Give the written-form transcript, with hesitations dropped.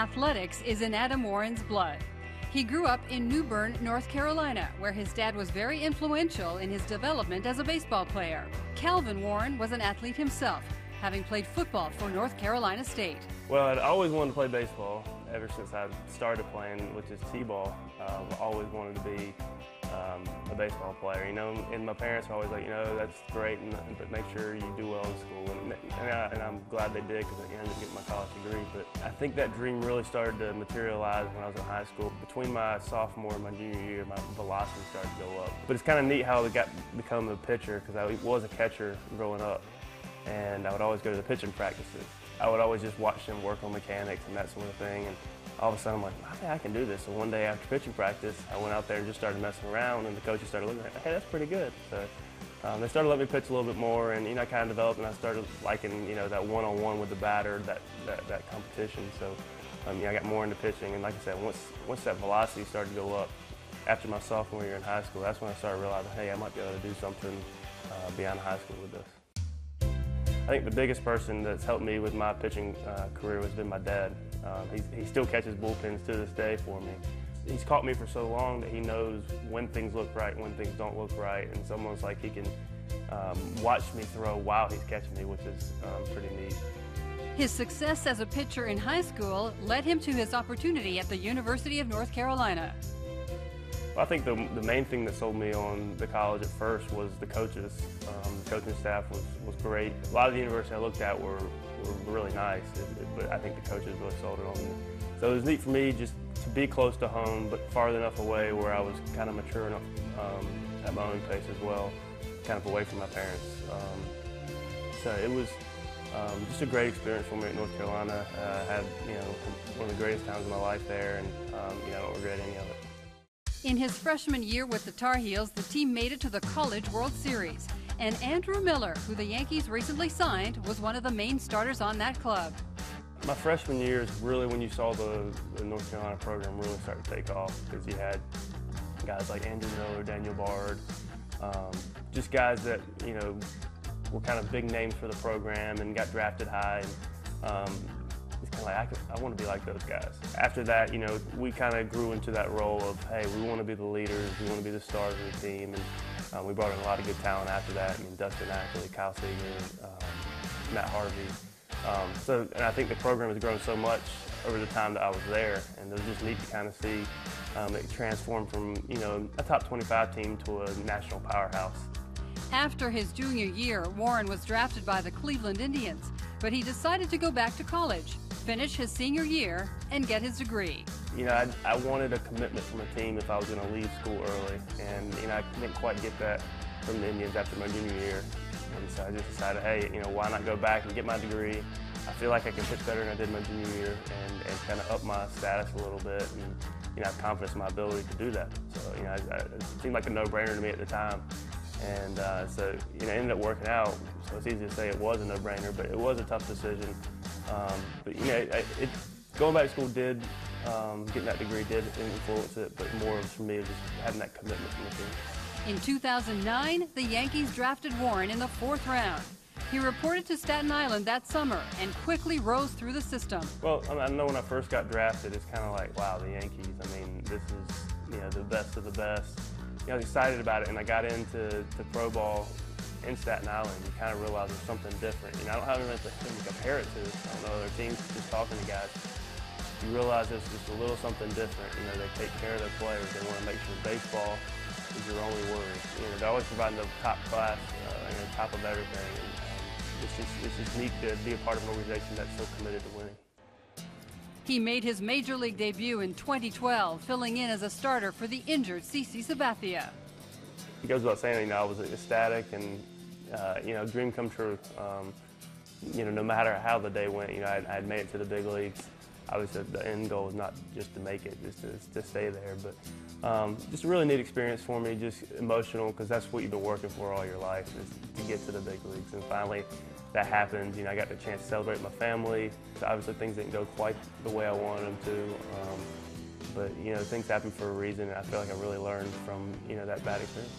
Athletics is in Adam Warren's blood. He grew up in New Bern, North Carolina, where his dad was very influential in his development as a baseball player. Calvin Warren was an athlete himself, having played football for North Carolina State. Well, I'd always wanted to play baseball ever since I started playing, which is t-ball. I always wanted to be a baseball player, you know, and my parents were always like, you know, that's great, but make sure you do well in school, and I'm glad they did because I ended up getting my college degree. But I think that dream really started to materialize when I was in high school. Between my sophomore and my junior year, my velocity started to go up. But it's kind of neat how I become a pitcher, because I was a catcher growing up, and I would always go to the pitching practices. I would always just watch them work on mechanics and that sort of thing. And all of a sudden, I'm like, I think I can do this. So one day after pitching practice, I went out there and just started messing around, and the coaches started looking at me, hey, that's pretty good. So they started letting me pitch a little bit more, and I kind of developed, and I started liking, that one-on-one with the batter, that competition. So I got more into pitching, and like I said, once that velocity started to go up, after my sophomore year in high school, that's when I started realizing, hey, I might be able to do something beyond high school with this. I think the biggest person that's helped me with my pitching career has been my dad. He still catches bullpens to this day for me. He's caught me for so long that he knows when things look right, when things don't look right, and it's almost like he can watch me throw while he's catching me, which is pretty neat. His success as a pitcher in high school led him to his opportunity at the University of North Carolina. I think the main thing that sold me on the college at first was the coaches. The coaching staff was great. A lot of the universities I looked at were really nice, but I think the coaches really sold it on me. So it was neat for me just to be close to home, but far enough away where I was kind of mature enough at my own pace as well, kind of away from my parents. So it was just a great experience for me at North Carolina. I had one of the greatest times of my life there, and I don't regret any of it. In his freshman year with the Tar Heels, the team made it to the College World Series, and Andrew Miller, who the Yankees recently signed, was one of the main starters on that club. My freshman year is really when you saw the North Carolina program really start to take off, because you had guys like Andrew Miller, Daniel Bard, just guys that were kind of big names for the program and got drafted high. And, it's kind of like, I want to be like those guys. After that, we kind of grew into that role of, hey, we want to be the leaders, we want to be the stars of the team, and we brought in a lot of good talent after that. I mean, Dustin Ackley, Kyle Seager, Matt Harvey. And I think the program has grown so much over the time that I was there, and it was just neat to kind of see it transform from, a top 25 team to a national powerhouse. After his junior year, Warren was drafted by the Cleveland Indians, but he decided to go back to college, finish his senior year, and get his degree. I wanted a commitment from a team if I was going to leave school early, and I didn't quite get that from the Indians after my junior year. And so I just decided, hey, why not go back and get my degree? I feel like I can pitch better than I did my junior year, and kind of up my status a little bit, and have confidence in my ability to do that. So it seemed like a no-brainer to me at the time. And so it ended up working out. So it's easy to say it was a no-brainer, but it was a tough decision. But going back to school did, getting that degree did influence it, but more for me just having that commitment from the team. In 2009, the Yankees drafted Warren in the 4th round. He reported to Staten Island that summer and quickly rose through the system. Well, I know when I first got drafted, it's kind of like, wow, the Yankees. I mean, this is the best of the best. I was excited about it, and I got into pro ball in Staten Island. You kind of realize there's something different. I don't have anything to compare it to. I don't know other teams, just talking to guys. You realize there's just a little something different. They take care of their players. They want to make sure baseball is your only worry. They're always providing the top class, top of everything. And it's just neat to be a part of an organization that's so committed to winning. He made his Major League debut in 2012, filling in as a starter for the injured CC Sabathia. It goes without saying, I was ecstatic and, dream come true. No matter how the day went, I had made it to the big leagues. Obviously, the end goal was not just to make it, just to stay there. But just a really neat experience for me, just emotional, because that's what you've been working for all your life, is to get to the big leagues. And finally, that happened. I got the chance to celebrate with my family. So obviously, things didn't go quite the way I wanted them to. But things happen for a reason, and I feel like I really learned from that bad experience.